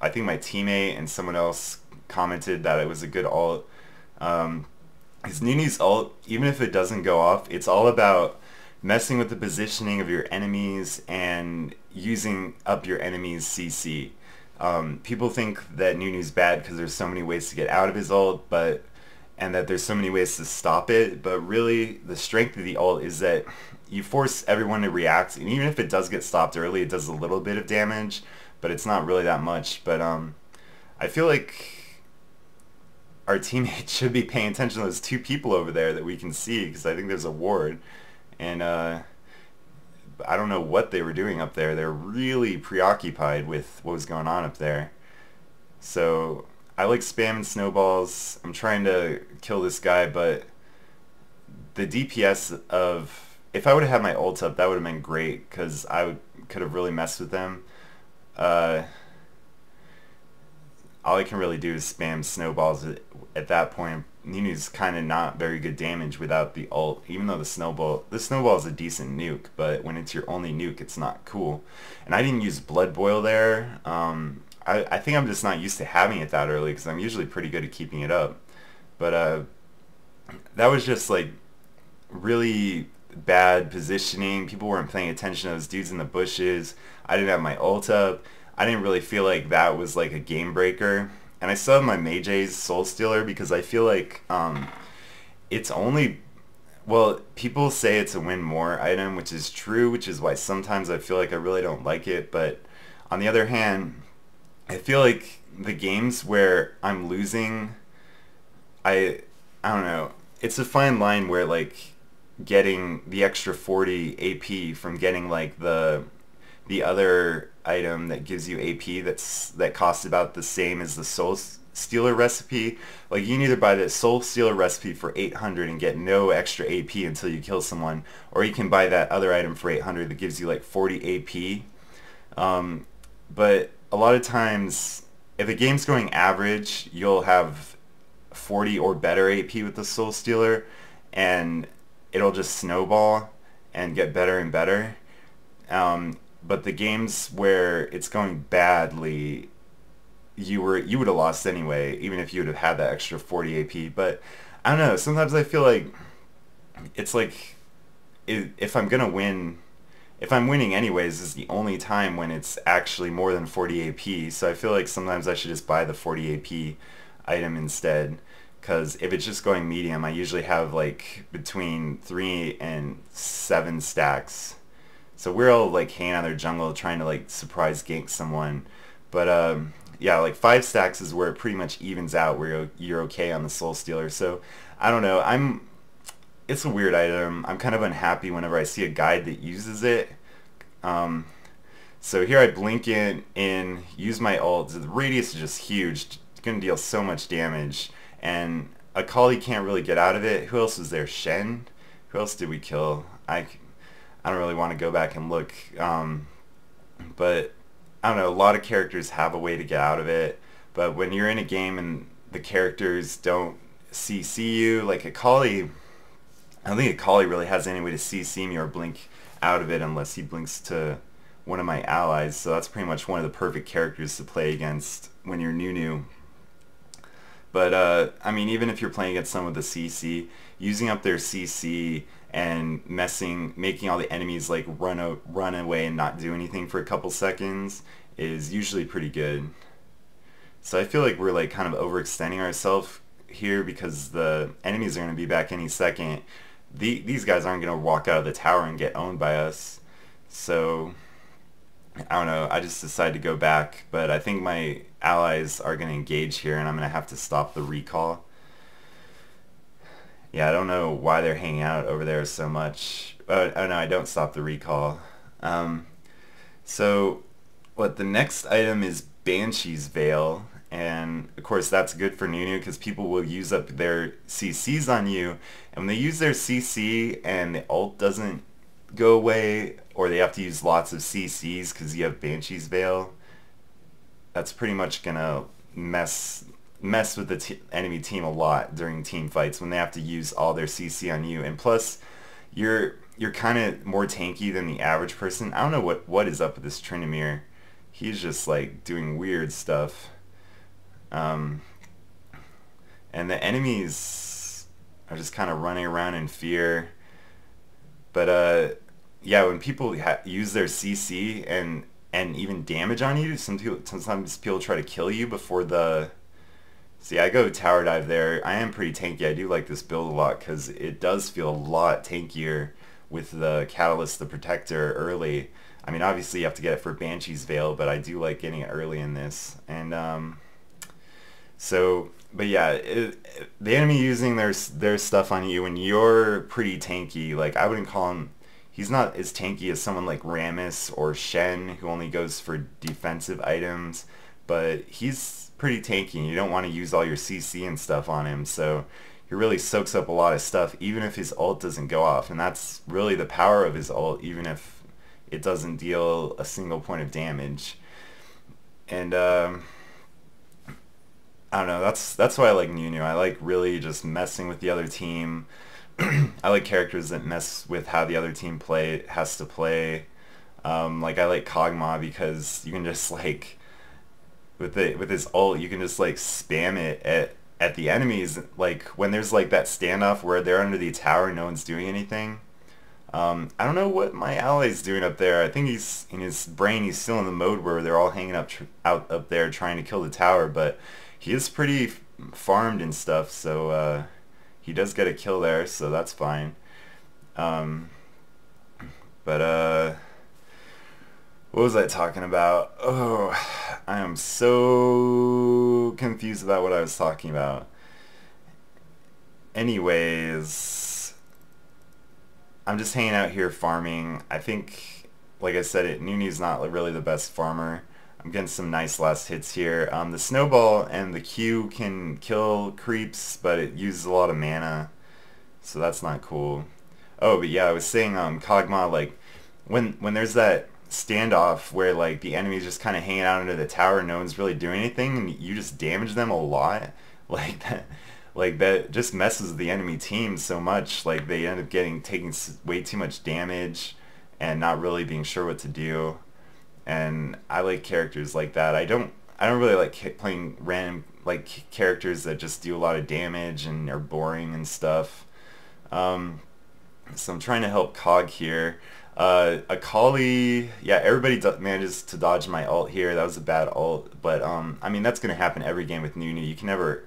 I think my teammate and someone else commented that it was a good ult. His Nunu's ult, even if it doesn't go off, it's all about messing with the positioning of your enemies and using up your enemy's CC. People think that Nunu's bad because there's so many ways to get out of his ult, and that there's so many ways to stop it, but really the strength of the ult is that you force everyone to react, and even if it does get stopped early, it does a little bit of damage, but it's not really that much. But I feel like our teammates should be paying attention to those two people over there that we can see, because I think there's a ward, and I don't know what they were doing up there. They're really preoccupied with what was going on up there. So I like spamming snowballs. I'm trying to kill this guy, but the DPS of... If I would have had my ult up, that would have been great, because could have really messed with them. All I can really do is spam snowballs at that point. Nunu's kind of not very good damage without the ult, even though the snowball is a decent nuke, but when it's your only nuke, it's not cool. And I didn't use Blood Boil there. I think I'm just not used to having it that early, because I'm usually pretty good at keeping it up. But that was just like really bad positioning. People weren't paying attention to those dudes in the bushes. I didn't have my ult up. I didn't really feel like that was like a game breaker. And I still have my Mejai's Soulstealer, because I feel like it's only... Well, people say it's a win more item, which is true, which is why sometimes I feel like I really don't like it. But on the other hand, I feel like the games where I'm losing, I don't know, it's a fine line where like getting the extra 40 AP from getting like the other item that gives you AP that costs about the same as the Soulstealer recipe. Like you can either buy the Soulstealer recipe for 800 and get no extra AP until you kill someone, or you can buy that other item for 800 that gives you like 40 AP. But a lot of times, if a game's going average, you'll have 40 or better AP with the Soulstealer, and it'll just snowball and get better and better. But the games where it's going badly, you would have lost anyway, even if you would have had that extra 40 AP. But I don't know, sometimes I feel like it's like if I'm gonna win, if I'm winning anyways, is the only time when it's actually more than 40 AP. So I feel like sometimes I should just buy the 40 AP item instead, because if it's just going medium, I usually have like between 3 and 7 stacks. So we're all like hanging out in their jungle trying to like surprise gank someone. But yeah, like 5 stacks is where it pretty much evens out, where you're okay on the Soulstealer. So I don't know, it's a weird item. I'm kind of unhappy whenever I see a guide that uses it. So here I blink in, use my ult. The radius is just huge. It's going to deal so much damage. And Akali can't really get out of it. Who else was there? Shen? Who else did we kill? I don't really want to go back and look. But I don't know, a lot of characters have a way to get out of it. But when you're in a game and the characters don't CC you, like Akali... I don't think Akali really has any way to CC me or blink out of it unless he blinks to one of my allies, so that's pretty much one of the perfect characters to play against when you're Nunu. But I mean, even if you're playing against someone with a CC, using up their CC and making all the enemies like run away and not do anything for a couple seconds is usually pretty good. So I feel like we're like kind of overextending ourselves here, because the enemies are going to be back any second. These guys aren't going to walk out of the tower and get owned by us. So I don't know, I just decided to go back, but I think my allies are going to engage here and I'm going to have to stop the recall. Yeah, I don't know why they're hanging out over there so much. Oh no, I don't stop the recall. So the next item is Banshee's Veil, and of course that's good for Nunu because people will use up their CCs on you, and when they use their CC and the ult doesn't go away, or they have to use lots of CCs because you have Banshee's Veil, that's pretty much gonna mess with the enemy team a lot during team fights when they have to use all their CC on you. And plus, you're kind of more tanky than the average person. I don't know what is up with this Tryndamere. he's just like doing weird stuff. Um, and the enemies are just kind of running around in fear. But yeah, when people use their CC and even damage on you, sometimes people try to kill you before the. See, I go tower dive there. I am pretty tanky. I do like this build a lot because it does feel a lot tankier with the Catalyst, the Protector early. I mean, obviously you have to get it for Banshee's Veil, but I do like getting it early in this. And so, but yeah, the enemy using their stuff on you when you're pretty tanky, like I wouldn't call him, he's not as tanky as someone like Rammus or Shen who only goes for defensive items, but he's pretty tanky and you don't want to use all your CC and stuff on him, so he really soaks up a lot of stuff even if his ult doesn't go off, and that's really the power of his ult, even if it doesn't deal a single point of damage. And I don't know, that's why I like Nunu. I like really just messing with the other team. I like characters that mess with how the other team has to play. Like I like Kog'Maw because you can just like with his ult you can just like spam it at the enemies, like when there's like that standoff where they're under the tower and no one's doing anything. I don't know what my ally's doing up there. I think he's in his brain. He's still in the mode where they're all hanging out up there trying to kill the tower, but he is pretty farmed and stuff, so he does get a kill there, so that's fine. But what was I talking about? Oh, I am so confused about what I was talking about. Anyways, I'm just hanging out here farming. I think, like I said, Nunu's not really the best farmer. I'm getting some nice last hits here. The snowball and the Q can kill creeps, but it uses a lot of mana, so that's not cool. Oh, but yeah, I was saying Kog'Maw, like when there's that standoff where like the enemy's just kind of hanging out under the tower and no one's really doing anything, and you just damage them a lot, like that just messes with the enemy team so much. Like they end up taking way too much damage and not really being sure what to do. And I like characters like that. I don't really like playing random like characters that just do a lot of damage and are boring and stuff. So I'm trying to help Cog here. Akali, yeah, everybody manages to dodge my ult here. That was a bad ult, but I mean that's gonna happen every game with Nunu. You can never,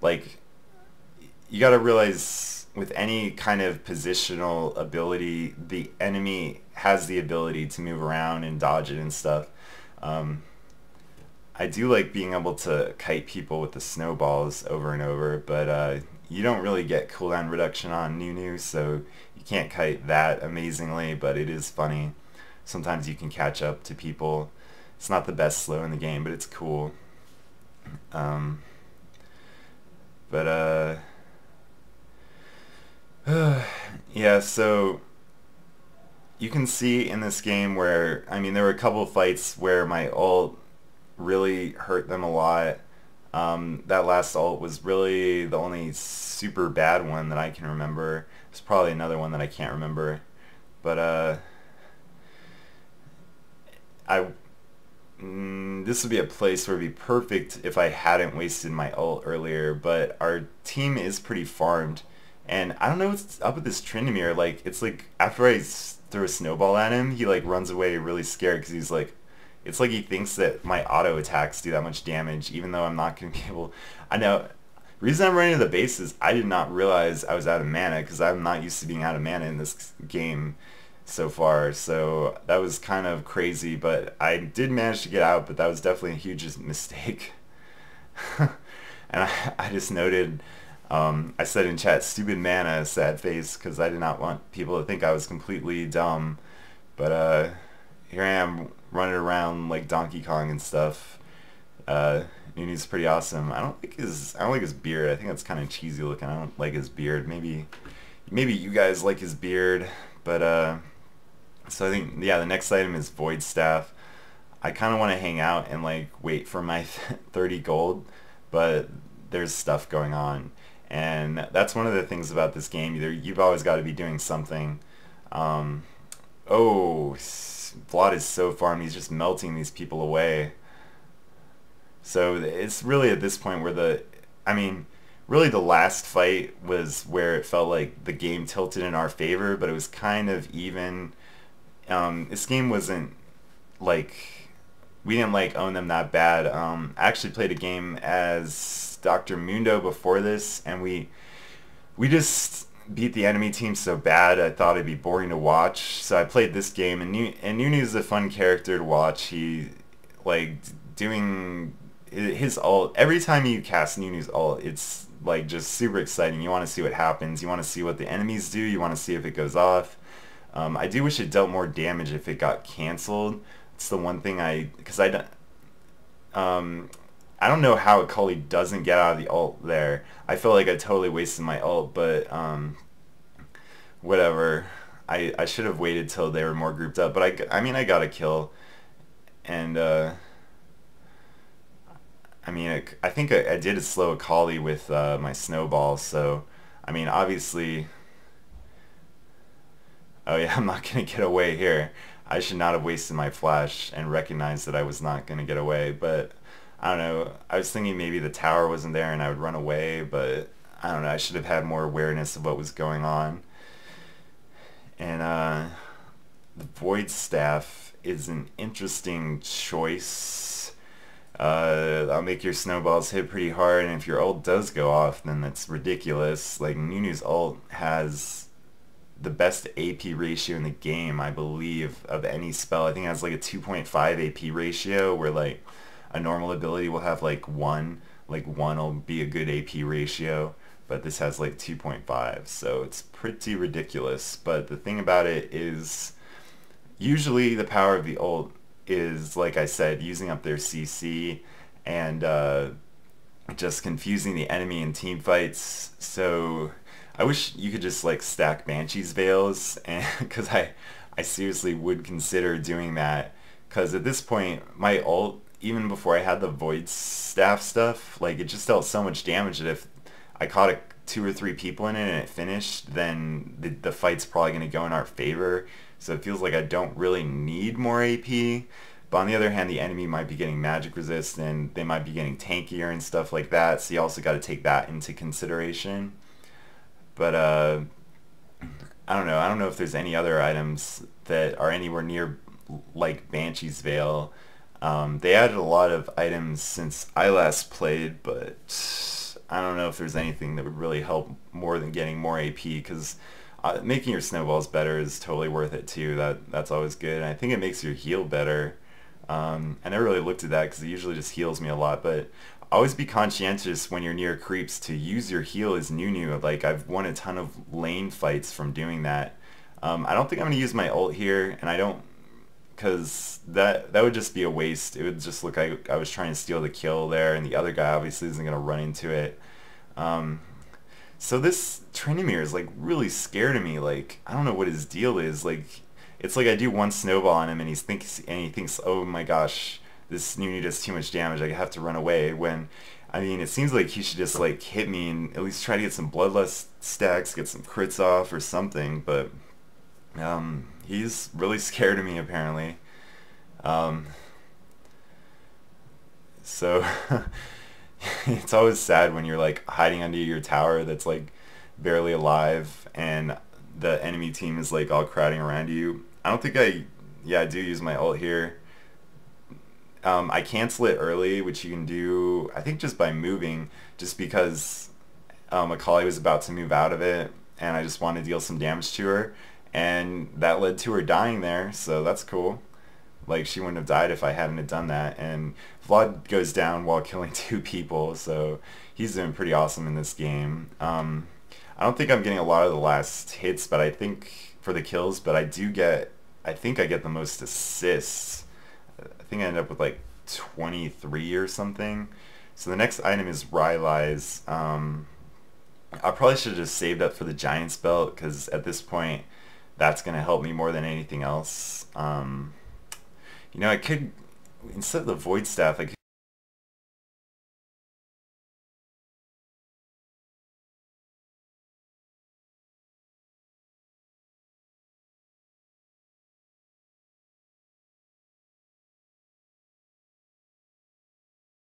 like, you gotta realize with any kind of positional ability, the enemy has the ability to move around and dodge it and stuff. I do like being able to kite people with the snowballs over and over, but you don't really get cooldown reduction on Nunu, so you can't kite that amazingly, but it is funny. Sometimes you can catch up to people. It's not the best slow in the game, but it's cool. But yeah, so you can see in this game where, I mean, there were a couple of fights where my ult really hurt them a lot. That last ult was really the only super bad one that I can remember. There's probably another one that I can't remember. But this would be a place where it'd be perfect if I hadn't wasted my ult earlier, but our team is pretty farmed. And I don't know what's up with this Tryndamere. Like, it's like after I throw a snowball at him, he like runs away really scared because he's like, it's like he thinks that my auto attacks do that much damage, even though I'm not going to be able. I know. The reason I'm running to the base is I did not realize I was out of mana because I'm not used to being out of mana in this game so far. So that was kind of crazy, but I did manage to get out, but that was definitely a huge mistake. And I just noted, I said in chat, stupid mana, sad face, because I did not want people to think I was completely dumb. But here I am running around like Donkey Kong and stuff. Nunu's pretty awesome. I don't like his beard. I think that's kind of cheesy looking. I don't like his beard. Maybe you guys like his beard. But so I think, yeah, the next item is Void Staff. I kind of want to hang out and like wait for my 30 gold, but there's stuff going on, and that's one of the things about this game. You've always got to be doing something. Oh, Vlad is so farmed, he's just melting these people away. So it's really at this point where I mean, really the last fight was where it felt like the game tilted in our favor, but it was kind of even. This game wasn't like, we didn't like own them that bad. I actually played a game as Dr. Mundo before this, and we just beat the enemy team so bad I thought it'd be boring to watch. So I played this game, and Nunu's a fun character to watch. He like doing his ult every time you cast Nunu's ult. It's like just super exciting. You want to see what happens. You want to see what the enemies do. You want to see if it goes off. I do wish it dealt more damage if it got canceled. It's the one thing I don't know how Akali doesn't get out of the ult there. I feel like I totally wasted my ult, but whatever. I should have waited till they were more grouped up, but I mean I got a kill, and I mean I think I did slow Akali with my snowball. So I mean obviously. Oh yeah, I'm not gonna get away here. I should not have wasted my flash and recognized that I was not gonna get away, but I don't know. I was thinking maybe the tower wasn't there and I would run away, but I don't know. I should have had more awareness of what was going on. And the Void Staff is an interesting choice. I'll make your snowballs hit pretty hard, and if your ult does go off, then that's ridiculous. Like, Nunu's ult has the best AP ratio in the game, I believe, of any spell. I think it has like a 2.5 AP ratio, where like a normal ability will have like 1. Like 1 will be a good AP ratio, but this has like 2.5, so it's pretty ridiculous. But the thing about it is, usually the power of the ult is, like I said, using up their CC and just confusing the enemy in team fights. So I wish you could just like stack Banshee's Veils, and because I seriously would consider doing that, because at this point my ult, even before I had the Void Staff stuff, like it just dealt so much damage that if I caught 2 or 3 people in it and it finished, then the fight's probably going to go in our favor. So it feels like I don't really need more AP. But on the other hand, the enemy might be getting magic resist, and they might be getting tankier and stuff like that, so you also got to take that into consideration. But I don't know. I don't know if there's any other items that are anywhere near like Banshee's Veil. They added a lot of items since I last played, but I don't know if there's anything that would really help more than getting more AP, because making your snowballs better is totally worth it too. That's always good. And I think it makes your heal better. I never really looked at that because it usually just heals me a lot, but always be conscientious when you're near creeps to use your heal as Nunu. Like, I've won a ton of lane fights from doing that. I don't think I'm going to use my ult here, and I don't, because that would just be a waste. It would just look like I was trying to steal the kill there, and the other guy obviously isn't going to run into it. So this Trinimir is like really scared of me. Like, I don't know what his deal is. Like, it's like I do one snowball on him and he thinks, oh my gosh, this Nunu does too much damage, I have to run away, when I mean it seems like he should just like hit me and at least try to get some bloodlust stacks, get some crits off or something. But he's really scared of me apparently. So it's always sad when you're like hiding under your tower that's like barely alive and the enemy team is like all crowding around you. I don't think I do use my ult here. I cancel it early, which you can do, I think, just by moving, just because Akali was about to move out of it, and I just wanted to deal some damage to her, and that led to her dying there, so that's cool. Like, she wouldn't have died if I hadn't have done that, and Vlad goes down while killing 2 people, so he's doing pretty awesome in this game. I don't think I'm getting a lot of the last hits, but I think, for the kills, but I think I get the most assists. I think I end up with like 23 or something. So the next item is Rylai's. I probably should have just saved up for the Giant's Belt, because at this point that's going to help me more than anything else. You know, I could, instead of the Void Staff, I